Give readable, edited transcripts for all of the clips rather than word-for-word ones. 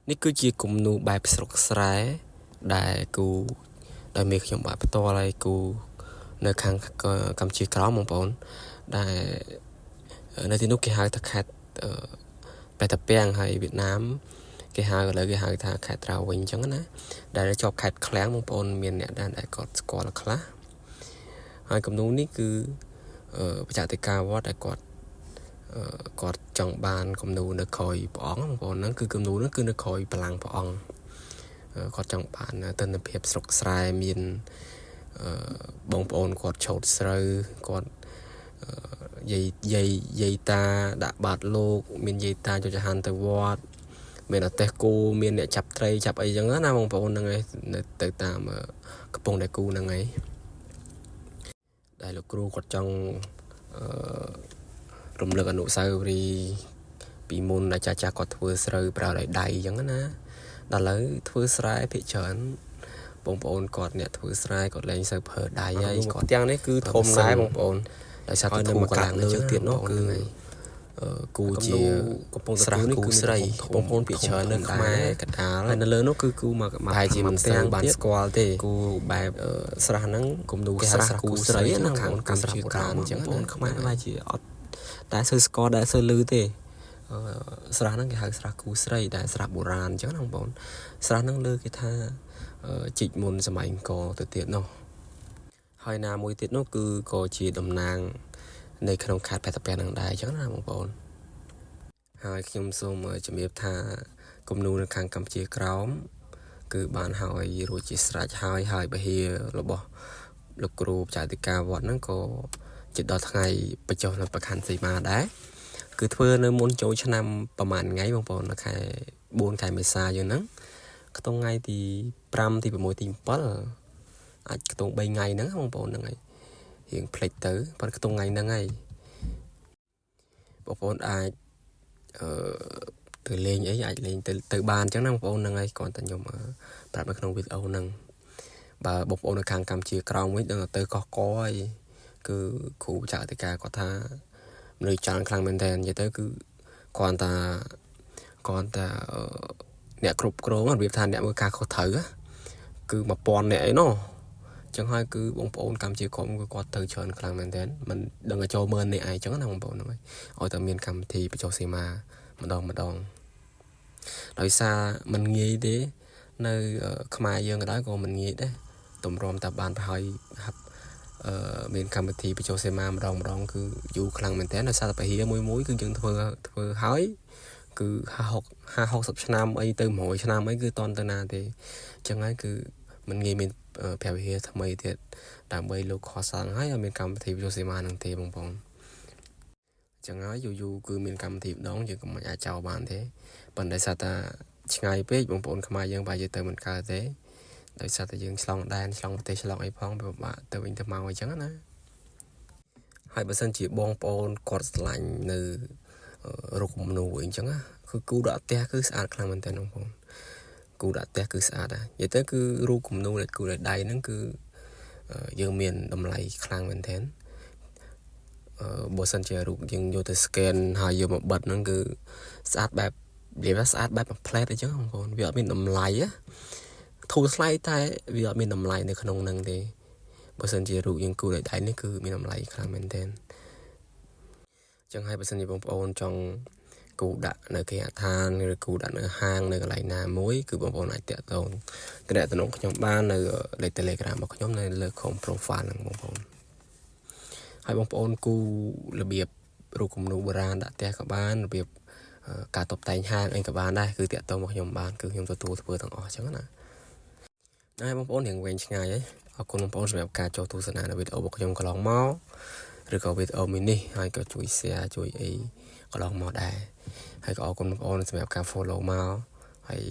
នេះគឺជាគំនូរបែបស្រុកស្រែដែលគូដោយមេខ្ញុំបាទផ្ទាល់ហើយគូនៅខាងកម្ពុជាក្រោមបងប្អូនដែលនៅទីនោះគេហៅថាខេត្តបេតាពាំងហើយវៀតណាមគេហៅឥឡូវគេហៅថាខេត្តត្រាវិញអញ្ចឹងណាដែលជាប់ខេត្តឃ្លាំងបងប្អូនមានអ្នកដែលគាត់ស្គាល់ខ្លះហើយគំនូរនេះគឺបច្ចេកទេសវត្តដែលគាត់ចង់បានគំនូរនៅក្រោយព្រះអង្គបងប្អូនហ្នឹងគឺគំនូរហ្នឹងគឺនៅក្រោយបល្ល័ង្កព្រះអង្គគាត់ចង់បានទិដ្ឋភាពស្រុកស្រែមានបងប្អូនគាត់ឆោតស្រូវគាត់យាយតាដាក់បាតលោកមានយាយតាចូលចហានទៅវត្តមានអទេសគូមានអ្នកចាប់ត្រីចាប់អីចឹងណាបងប្អូនហ្នឹងឯងទៅតាមកំពង់ដែលគូហ្នឹងឯងដែលលោកគ្រូគាត់ចង់រំលឹកអនុស្សាវរីយ៍ពីមុនដែលចាស់គាត់ធ្វើស្រូវប្រើដៃអញ្ចឹងណាដល់ឥឡូវធ្វើស្រែភាគច្រើនបងប្អូនគាត់អ្នកធ្វើស្រែគាត់លែងសូវប្រើដៃហើយគាត់ទាំងនេះគឺធំដែរបងប្អូនដោយសារតែធូរកាត់លើទៀតនោះគឺគូជាកំពង់ស្រះគូស្រីបងប្អូនភាគច្រើននៅខ្មែរកណ្ដាលហើយនៅលើនោះគឺគូមកប្រហែលជាមិនស្គាល់បានស្គាល់ទេគូបែបស្រះហ្នឹងគំនូរស្រះគូស្រីណាខាងកម្ពុជាក្រោមអញ្ចឹងបងប្អូនខ្មែរប្រហែលជាអត់តែសូវស្គាល់ដែរសូវឮទេស្រះហ្នឹងគេហៅស្រះគូស្រីដែលស្រះបុរាណអញ្ចឹងណាបងប្អូនស្រះហ្នឹងលើគេថាជីកមុនសម័យអង្គរទៅទៀតនោះហើយណាមួយទៀតនោះគឺក៏ជាតំណាងនៅក្នុងខេត្តបេតាពាំងនឹងដែរអញ្ចឹងណាបងប្អូនហើយខ្ញុំសូមជំរាបថាគំនូរនៅខាងកម្ពុជាក្រោមគឺបានហើយរួចជាស្រេចហើយបរិយារបស់លោកគ្រូបច្ចេកទេសវត្តហ្នឹងក៏ជិតដល់ថ្ងៃបញ្ចុះនៅប្រខ័នសីមាដែរគឺធ្វើនៅមុនចូលឆ្នាំប្រហែលថ្ងៃបងប្អូននៅខែ4ខែមេសាយើងហ្នឹងក្នុងថ្ងៃទី5ទី6ទី7អាចក្នុង3ថ្ងៃហ្នឹងបងប្អូនហ្នឹងហើយរៀងផ្លេចទៅប៉ុន្តែក្នុងថ្ងៃហ្នឹងហើយបងប្អូនអាចទៅលេងអីអាចលេងទៅបានអញ្ចឹងណាបងប្អូនហ្នឹងហើយគ្រាន់តែខ្ញុំប្រាប់នៅក្នុងវីដេអូហ្នឹងបើបងប្អូននៅខាងកម្ពុជាក្រោមវិញដឹងទៅកោះកហើយគឺគ្រូបច្ចេកទេសគាត់ថាមនុស្សច្រើនខ្លាំងមែនតើនិយាយទៅគឺគ្រាន់តែអ្នកគ្រប់គ្រងរបៀបថាអ្នកមើលការខុសត្រូវគឺ1000អ្នកអីណោះចឹងហើយគឺបងប្អូនកម្ពុជាក្រោមគឺគាត់ទៅច្រើនខ្លាំងមែនតើមិនដឹងឲ្យចូលមើលនេះឯងចឹងណាបងប្អូនហ្នឹងឲ្យតែមានកម្មវិធីបញ្ចុះសីមាម្ដងដោយសារมันងាយទេនៅខ្មែរយើងក៏ដោយក៏มันងាយដែរតម្រាំតែបានប្រហែលមានកម្មវិធីបញ្ចុះសីមាម្ដងគឺយូរខ្លាំងមែនតើដោយសារតែពហិមួយគឺយើងធ្វើហើយគឺ50-60ឆ្នាំអីទៅ100ឆ្នាំអីគឺតន់ទៅណាទេអញ្ចឹងហើយគឺมันងាយមានព្រះវិហារថ្មីទៀតដើម្បីលោកខសាងហើយមានកម្មវិធីបញ្ចុះសីមានឹងទេបងប្អូនអញ្ចឹងហើយយូរគឺមានកម្មវិធីម្ដងយើងក៏មិនអាចចោលបានទេប៉ុន្តែសារតែឆ្ងាយពេកបងប្អូនខ្មែរយើងប្រហែលជាទៅមិនកើតទេដោយសារតែយើងឆ្លងដែនឆ្លងប្រទេសឆ្លងអីផងពិបាកទៅវិញទៅមកអញ្ចឹងណាហើយបើសិនជាបងប្អូនគាត់ឆ្លាញ់នៅរូបគំនូរអីអញ្ចឹងគឺគូដាក់ផ្ទះគឺស្អាតខ្លាំងមែនតើបងប្អូនគូដាក់ផ្ទះគឺស្អាតនិយាយទៅគឺរូបគំនូរដែលគូដោយដៃហ្នឹងគឺយើងមានតម្លៃខ្លាំងមែនតើបើសិនជារូបយើងយកទៅ scan ហើយយកមកបិទហ្នឹងគឺស្អាតបែបនិយាយថាស្អាតបែបមួយផ្លែតអញ្ចឹងបងប្អូនវាអត់មានតម្លៃធូរថ្លៃតែវាអត់មានតម្លៃនៅក្នុងហ្នឹងទេបើសិនជារូបយើងគូដោយដៃនេះគឺមានតម្លៃខ្លាំងមែនទែនអញ្ចឹងហើយបើសិនជាបងប្អូនចង់គូដាក់នៅគេហដ្ឋានឬគូដាក់នៅហាងនៅកន្លែងណាមួយគឺបងប្អូនអាចតាក់ទងខ្ញុំបាននៅលេខ Telegram របស់ខ្ញុំនៅលើក្រុម profile ហ្នឹងបងប្អូនហើយបងប្អូនគូរបៀបរូបគំនូរបុរាណដាក់ផ្ទះក៏បានរបៀបការតុបតែងហាងអីក៏បានដែរគឺតាក់ទងមកខ្ញុំបានគឺខ្ញុំទទួលធ្វើទាំងអស់អញ្ចឹងណាហើយបងប្អូនរៀងវែងឆ្ងាយហើយអរគុណបងប្អូនសម្រាប់ការចូលទស្សនានៅវីដេអូរបស់ខ្ញុំកន្លងមកឬក៏វីដេអូមួយនេះហើយក៏ជួយ share ជួយអីកន្លងមកដែរហើយក៏អរគុណបងប្អូនសម្រាប់ការ follow មកហើយ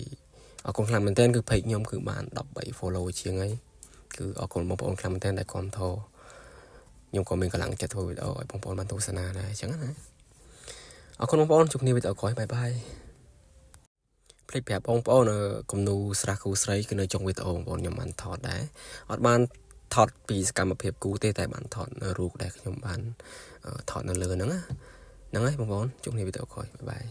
អរគុណខ្លាំងមែនទែនគឺ page ខ្ញុំគឺបាន13 follow ជាងហើយគឺអរគុណបងប្អូនខ្លាំងមែនទែនដែលគាំទ្រខ្ញុំក៏មានកម្លាំងចិត្តធ្វើវីដេអូឲ្យបងប្អូនបានទស្សនាដែរអញ្ចឹងណាអរគុណបងប្អូនជួបគ្នាវីដេអូក្រោយបាយបាយភ្លេចប្រាប់បងប្អូនគំនូរស្រះគូស្រីគឺនៅចុងវីដេអូបងប្អូនខ្ញុំបានថតដែរអត់បានថតពីសកម្មភាពគូទេតែបានថតរូបដែលខ្ញុំបានថតនៅលើហ្នឹងហើយបងប្អូនជួបគ្នាវីដេអូក្រោយបាយបាយ